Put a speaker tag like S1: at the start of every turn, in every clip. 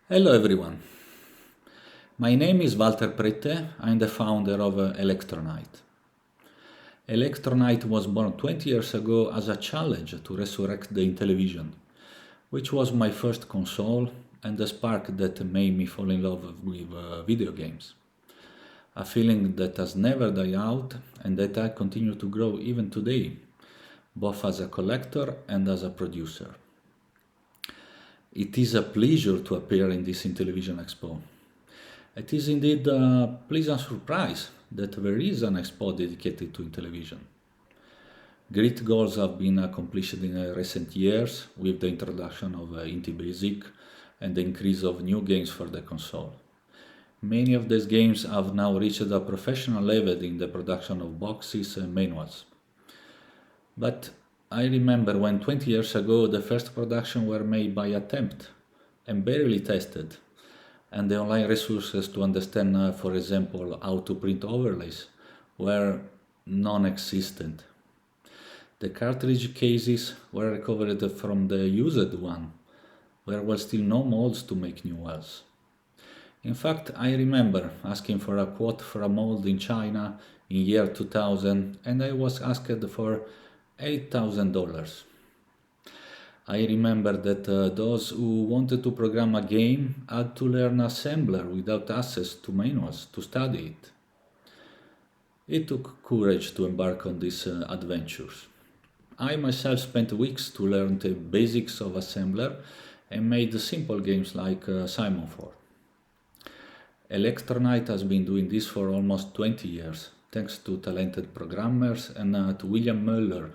S1: Hello everyone, my name is Valter Prette, I'm the founder of Elektronite. Elektronite was born 20 years ago as a challenge to resurrect the Intellivision, which was my first console and the spark that made me fall in love with video games. A feeling that has never died out and that I continue to grow even today, both as a collector and as a producer. It is a pleasure to appear in this Intellivision Expo. It is indeed a pleasant surprise that there is an expo dedicated to Intellivision. Great goals have been accomplished in recent years with the introduction of Intellivision and the increase of new games for the console. Many of these games have now reached a professional level in the production of boxes and manuals. But I remember when 20 years ago the first production were made by attempt and barely tested, and the online resources to understand, for example, how to print overlays were non-existent. The cartridge cases were recovered from the used one. There were still no molds to make new ones. In fact, I remember asking for a quote for a mold in China in year 2000 and I was asked for $8,000. I remember that those who wanted to program a game had to learn assembler without access to manuals to study it. It took courage to embark on these adventures. I myself spent weeks to learn the basics of assembler and made simple games like Simon 4. Elektronite has been doing this for almost 20 years, thanks to talented programmers and to William Muller,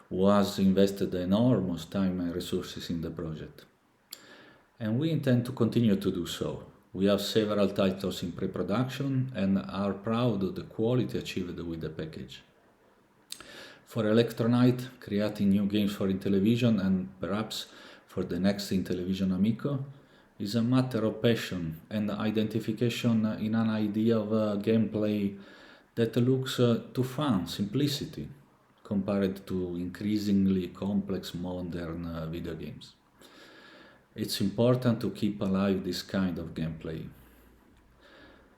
S1: who has invested enormous time and resources in the project. And we intend to continue to do so. We have several titles in pre-production and are proud of the quality achieved with the package. For Elektronite, creating new games for Intellivision and perhaps for the next Intellivision Amico is a matter of passion and identification in an idea of gameplay that looks to fun, simplicity, compared to increasingly complex modern video games. It's important to keep alive this kind of gameplay.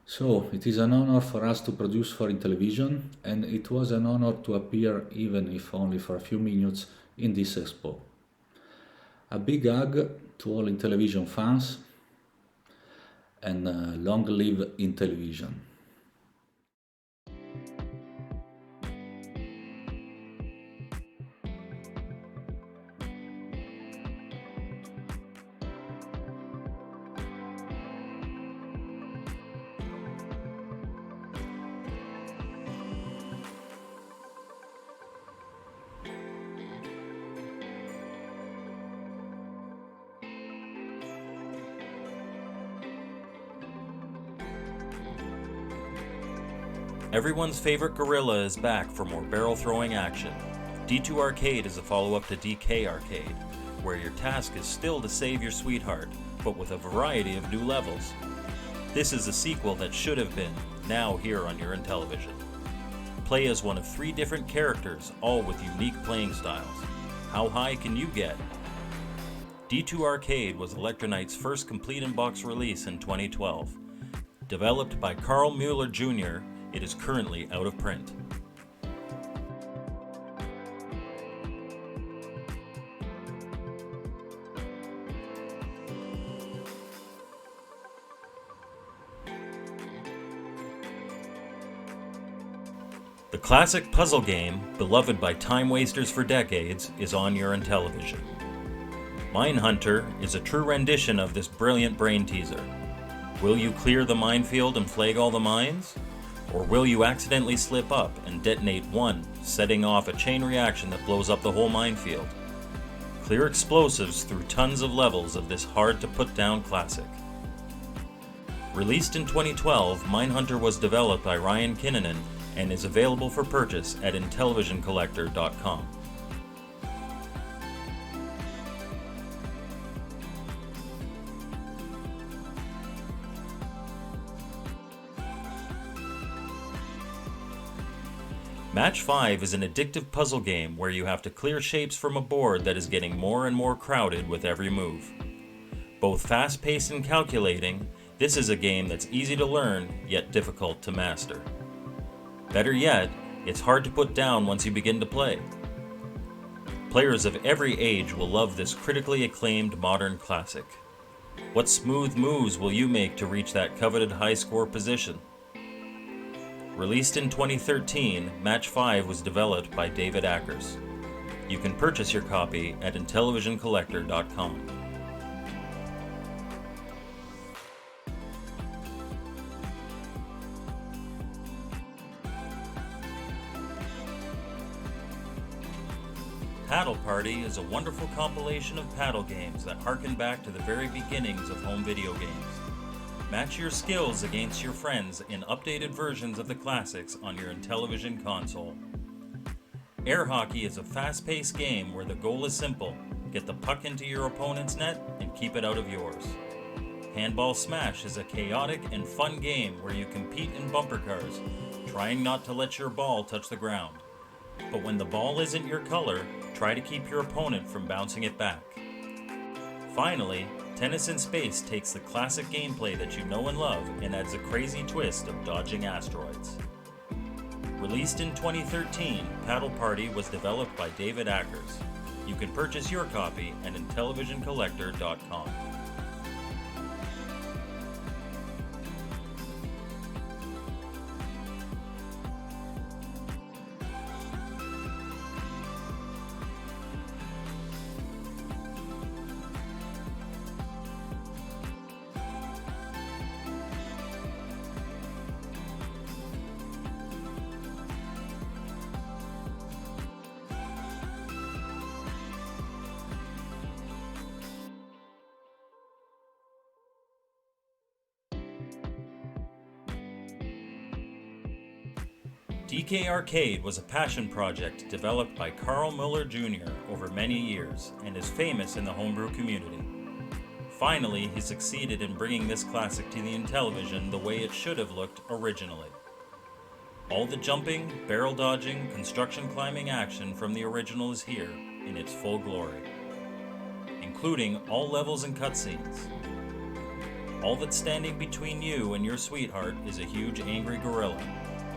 S1: So, it is an honor for us to produce for Intellivision, and it was an honor to appear, even if only for a few minutes, in this expo. A big hug to all Intellivision fans, and long live Intellivision.
S2: Everyone's favorite gorilla is back for more barrel-throwing action. D2 Arcade is a follow-up to DK Arcade, where your task is still to save your sweetheart, but with a variety of new levels. This is a sequel that should have been, now here on your Intellivision. Play as one of 3 different characters, all with unique playing styles. How high can you get? D2 Arcade was Elektronite's first complete in-box release in 2012. Developed by Carl Mueller Jr., it is currently out of print. The classic puzzle game, beloved by time wasters for decades, is on your Intellivision. Minehunter is a true rendition of this brilliant brain teaser. Will you clear the minefield and flag all the mines? Or will you accidentally slip up and detonate one, setting off a chain reaction that blows up the whole minefield? Clear explosives through tons of levels of this hard-to-put-down classic. Released in 2012, Minehunter was developed by Ryan Kinnunen and is available for purchase at intellivisioncollector.com. Match 5 is an addictive puzzle game where you have to clear shapes from a board that is getting more and more crowded with every move. Both fast-paced and calculating, this is a game that's easy to learn, yet difficult to master. Better yet, it's hard to put down once you begin to play. Players of every age will love this critically acclaimed modern classic. What smooth moves will you make to reach that coveted high score position? Released in 2013, Match 5 was developed by David Ackers. You can purchase your copy at intellivisioncollector.com. Paddle Party is a wonderful compilation of paddle games that harken back to the very beginnings of home video games. Match your skills against your friends in updated versions of the classics on your Intellivision console. Air hockey is a fast-paced game where the goal is simple: get the puck into your opponent's net and keep it out of yours. Handball Smash is a chaotic and fun game where you compete in bumper cars, trying not to let your ball touch the ground. But when the ball isn't your color, try to keep your opponent from bouncing it back. Finally, Tennis in Space takes the classic gameplay that you know and love and adds a crazy twist of dodging asteroids. Released in 2013, Paddle Party was developed by David Ackers. You can purchase your copy at intellivisioncollector.com. DK Arcade was a passion project developed by Carl Muller Jr. over many years and is famous in the homebrew community. Finally, he succeeded in bringing this classic to the Intellivision the way it should have looked originally. All the jumping, barrel dodging, construction climbing action from the original is here in its full glory, including all levels and cutscenes. All that's standing between you and your sweetheart is a huge angry gorilla.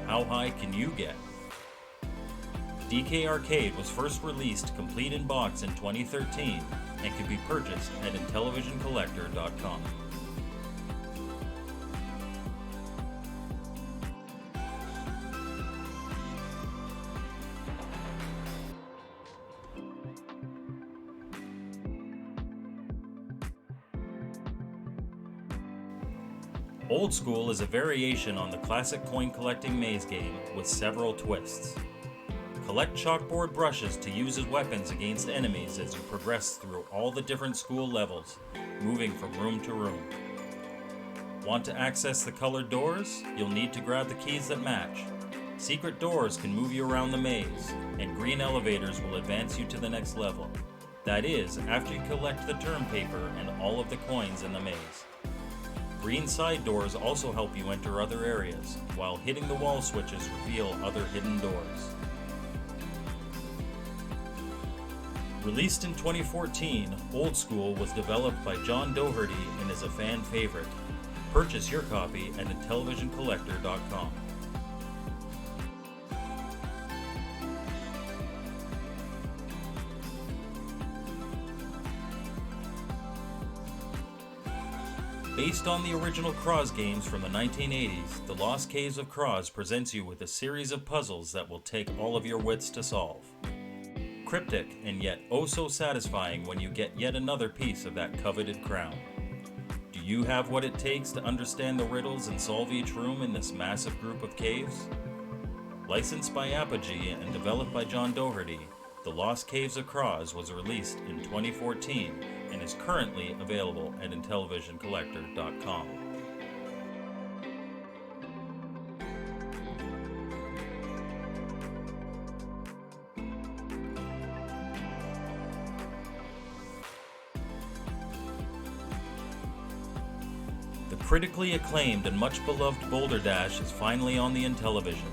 S2: How high can you get? DK Arcade was first released complete in box in 2013 and can be purchased at intellivisioncollector.com. Old School is a variation on the classic coin collecting maze game with several twists. Collect chalkboard brushes to use as weapons against enemies as you progress through all the different school levels, moving from room to room. Want to access the colored doors? You'll need to grab the keys that match. Secret doors can move you around the maze, and green elevators will advance you to the next level. That is, after you collect the term paper and all of the coins in the maze. Green side doors also help you enter other areas, while hitting the wall switches reveal other hidden doors. Released in 2014, Old School was developed by John Doherty and is a fan favorite. Purchase your copy at intellivisioncollector.com. Based on the original Kroz games from the 1980s, The Lost Caves of Kroz presents you with a series of puzzles that will take all of your wits to solve. Cryptic and yet oh so satisfying when you get yet another piece of that coveted crown. Do you have what it takes to understand the riddles and solve each room in this massive group of caves? Licensed by Apogee and developed by John Doherty, The Lost Caves of Kroz was released in 2014 and is currently available at intellivisioncollector.com. The critically acclaimed and much beloved Boulder Dash is finally on the Intellivision.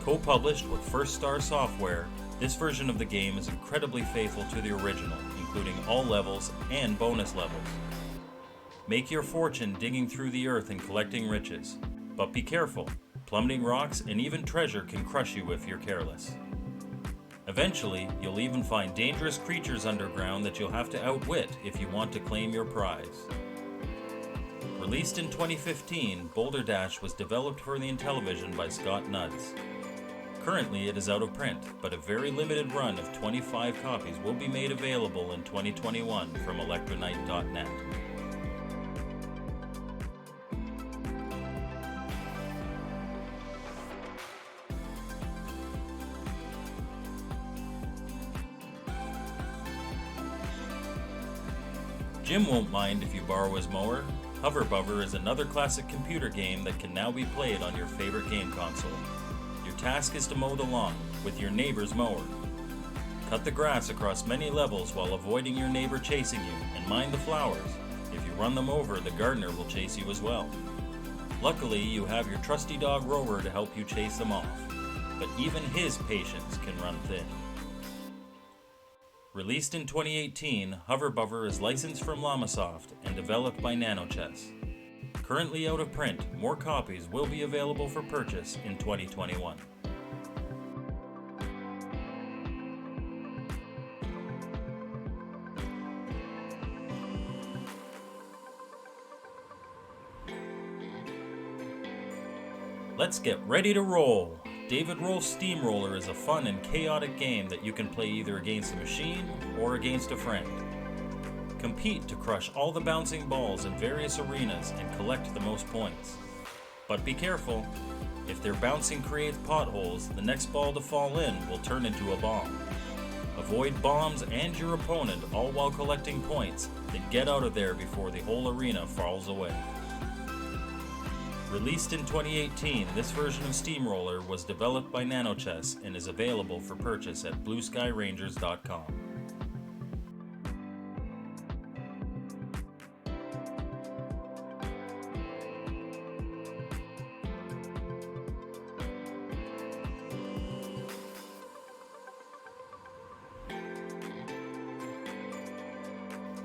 S2: Co-published with First Star Software, this version of the game is incredibly faithful to the original, including all levels and bonus levels. Make your fortune digging through the earth and collecting riches. But be careful, plummeting rocks and even treasure can crush you if you're careless. Eventually, you'll even find dangerous creatures underground that you'll have to outwit if you want to claim your prize. Released in 2015, Boulder Dash was developed for the Intellivision by Scott Nuds. Currently it is out of print, but a very limited run of 25 copies will be made available in 2021 from Elektronite.net. Jim won't mind if you borrow his mower. Hover Bubber is another classic computer game that can now be played on your favorite game console. Your task is to mow the lawn with your neighbor's mower. Cut the grass across many levels while avoiding your neighbor chasing you, and mind the flowers. If you run them over, the gardener will chase you as well. Luckily, you have your trusty dog Rover to help you chase them off, but even his patience can run thin. Released in 2018, Hover Bubber is licensed from Llamasoft and developed by NanoChess. Currently out of print, more copies will be available for purchase in 2021. Let's get ready to roll! David Roll's Steamroller is a fun and chaotic game that you can play either against a machine or against a friend. Compete to crush all the bouncing balls in various arenas and collect the most points. But be careful, if their bouncing creates potholes, the next ball to fall in will turn into a bomb. Avoid bombs and your opponent, all while collecting points, then get out of there before the whole arena falls away. Released in 2018, this version of Steamroller was developed by NanoChess and is available for purchase at blueskyrangers.com.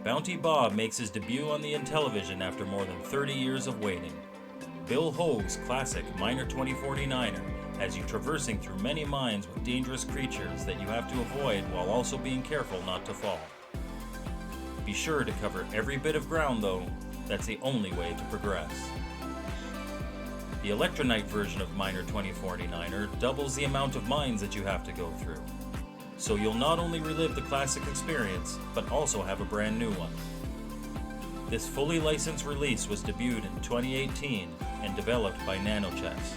S2: Bounty Bob makes his debut on the Intellivision after more than 30 years of waiting. Bill Hoag's classic Miner 2049er has you traversing through many mines with dangerous creatures that you have to avoid while also being careful not to fall. Be sure to cover every bit of ground though, that's the only way to progress. The Elektronite version of Miner 2049er doubles the amount of mines that you have to go through. So you'll not only relive the classic experience, but also have a brand new one. This fully licensed release was debuted in 2018 and developed by NanoChess.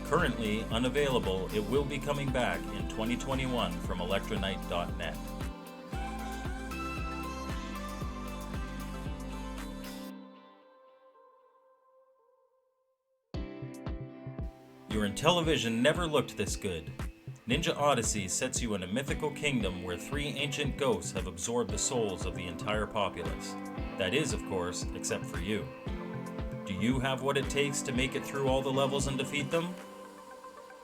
S2: Currently unavailable, it will be coming back in 2021 from Elektronite.net. Your Intellivision never looked this good. Ninja Odyssey sets you in a mythical kingdom where 3 ancient ghosts have absorbed the souls of the entire populace. That is, of course, except for you. Do you have what it takes to make it through all the levels and defeat them?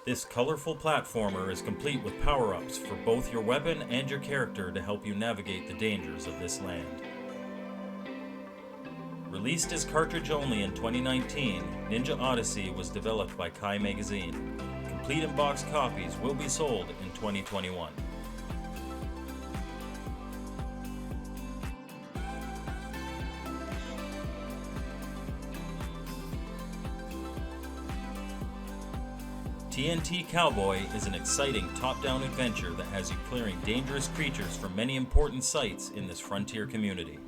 S2: This colorful platformer is complete with power-ups for both your weapon and your character to help you navigate the dangers of this land. Released as cartridge only in 2019, Ninja Odyssey was developed by Kai Magazine. Complete in-box copies will be sold in 2021. TNT Cowboy is an exciting top-down adventure that has you clearing dangerous creatures from many important sites in this frontier community.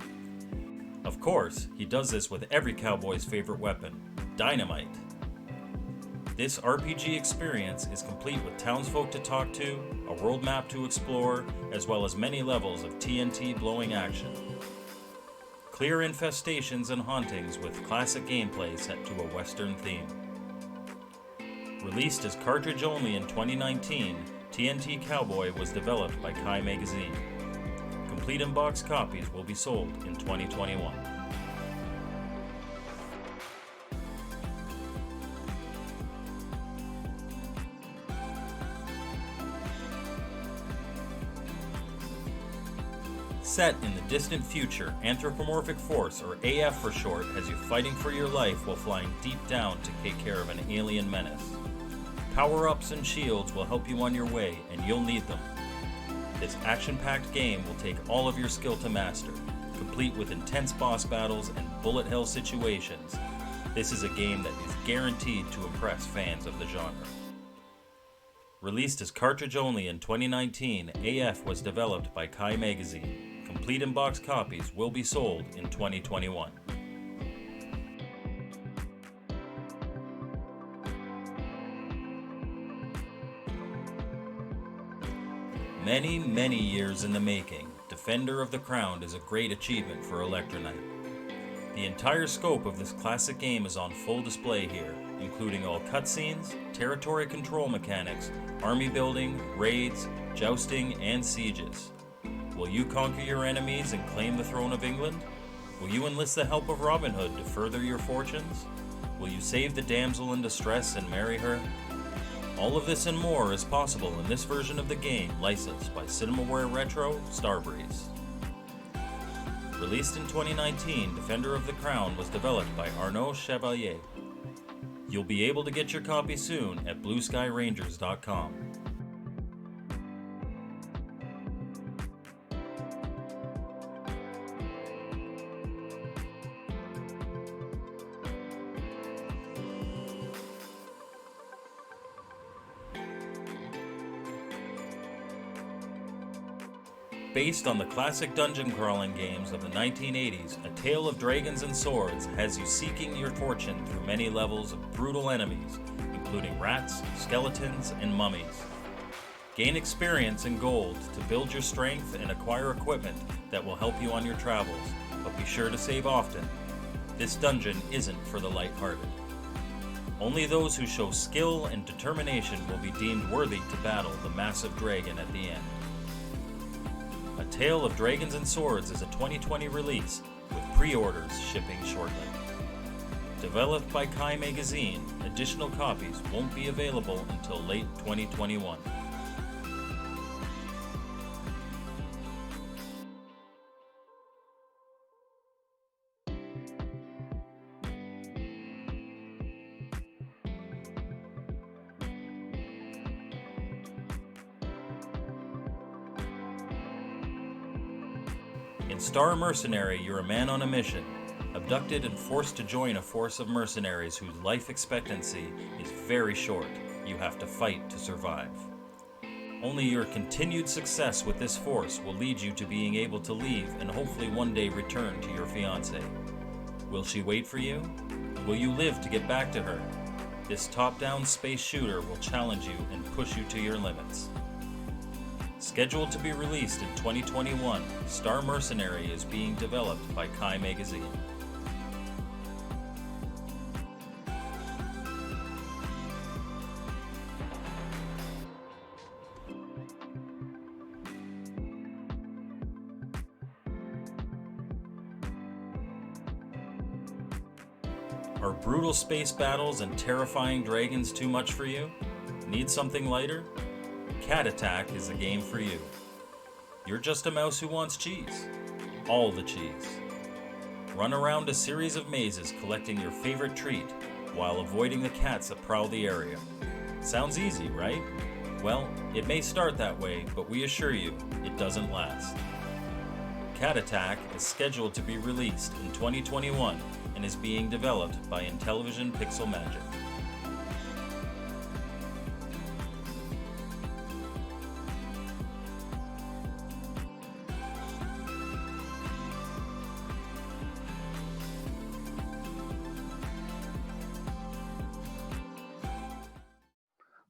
S2: Of course, he does this with every cowboy's favorite weapon, dynamite. This RPG experience is complete with townsfolk to talk to, a world map to explore, as well as many levels of TNT blowing action. Clear infestations and hauntings with classic gameplay set to a Western theme. Released as cartridge only in 2019, TNT Cowboy was developed by Kai Magazine. Complete in-box copies will be sold in 2021. Set in the distant future, Anthropomorphic Force, or AF for short, has you fighting for your life while flying deep down to take care of an alien menace. Power-ups and shields will help you on your way, and you'll need them. This action-packed game will take all of your skill to master, complete with intense boss battles and bullet hell situations. This is a game that is guaranteed to impress fans of the genre. Released as cartridge only in 2019, AF was developed by Kai Magazine. Complete in-box copies will be sold in 2021. Many years in the making, Defender of the Crown is a great achievement for Elektronite. The entire scope of this classic game is on full display here, including all cutscenes, territory control mechanics, army building, raids, jousting, and sieges. Will you conquer your enemies and claim the throne of England? Will you enlist the help of Robin Hood to further your fortunes? Will you save the damsel in distress and marry her? All of this and more is possible in this version of the game, licensed by Cinemaware Retro Starbreeze. Released in 2019, Defender of the Crown was developed by Arnaud Chevalier. You'll be able to get your copy soon at BlueSkyRangers.com. Based on the classic dungeon crawling games of the 1980s, A Tale of Dragons and Swords has you seeking your fortune through many levels of brutal enemies, including rats, skeletons, and mummies. Gain experience and gold to build your strength and acquire equipment that will help you on your travels, but be sure to save often. This dungeon isn't for the lighthearted. Only those who show skill and determination will be deemed worthy to battle the massive dragon at the end. A Tale of Dragons and Swords is a 2020 release, with pre-orders shipping shortly. Developed by Kai Magazine, additional copies won't be available until late 2021. In Star Mercenary, you're a man on a mission, abducted and forced to join a force of mercenaries whose life expectancy is very short. You have to fight to survive. Only your continued success with this force will lead you to being able to leave and hopefully one day return to your fiancée. Will she wait for you? Will you live to get back to her? This top-down space shooter will challenge you and push you to your limits. Scheduled to be released in 2021, Star Mercenary is being developed by Kai Magazine. Are brutal space battles and terrifying dragons too much for you? Need something lighter? Cat Attack is the game for you. You're just a mouse who wants cheese. All the cheese. Run around a series of mazes collecting your favorite treat while avoiding the cats that prowl the area. Sounds easy, right? Well, it may start that way, but we assure you, it doesn't last. Cat Attack is scheduled to be released in 2021 and is being developed by Intellivision Pixel Magic.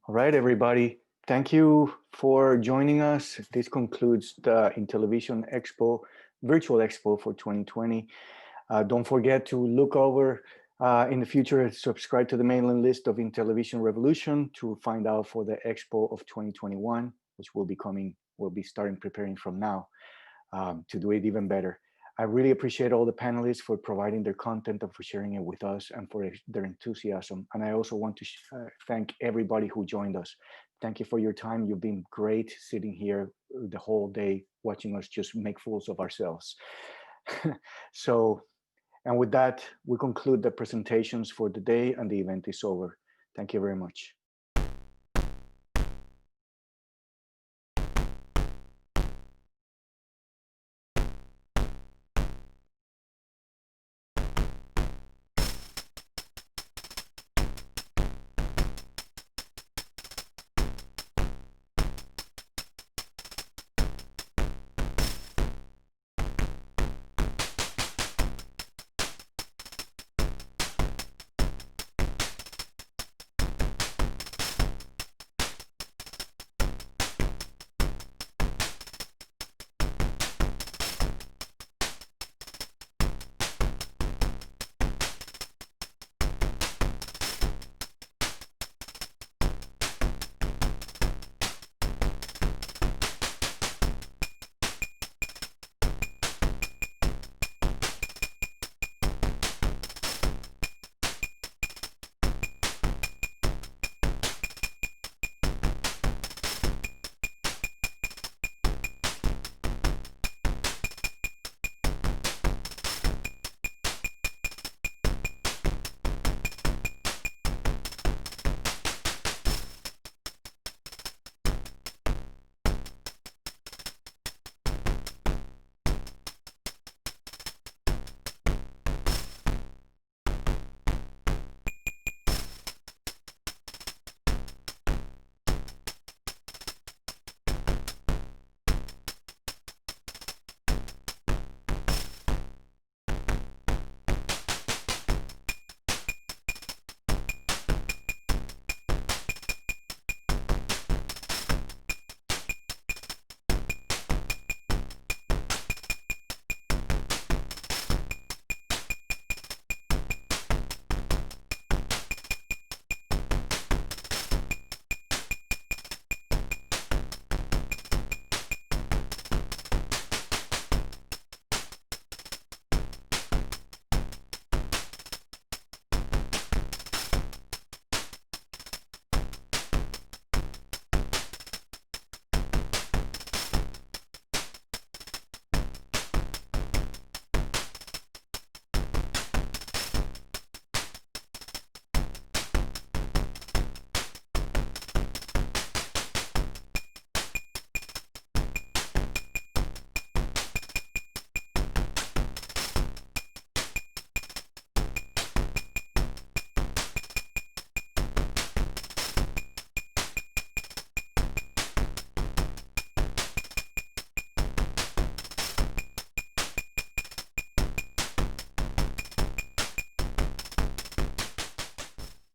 S3: All right, everybody. Thank you for joining us. This concludes the Intellivision Expo, Virtual Expo for 2020. Don't forget to look over in the future, subscribe to the mailing list of Intellivision Revolution to find out for the Expo of 2021, which will be coming, we'll be starting preparing from now to do it even better. I really appreciate all the panelists for providing their content and for sharing it with us and for their enthusiasm. And I also want to thank everybody who joined us. Thank you for your time. You've been great sitting here the whole day, watching us just make fools of ourselves. So, and with that, we conclude the presentations for the day and the event is over. Thank you very much.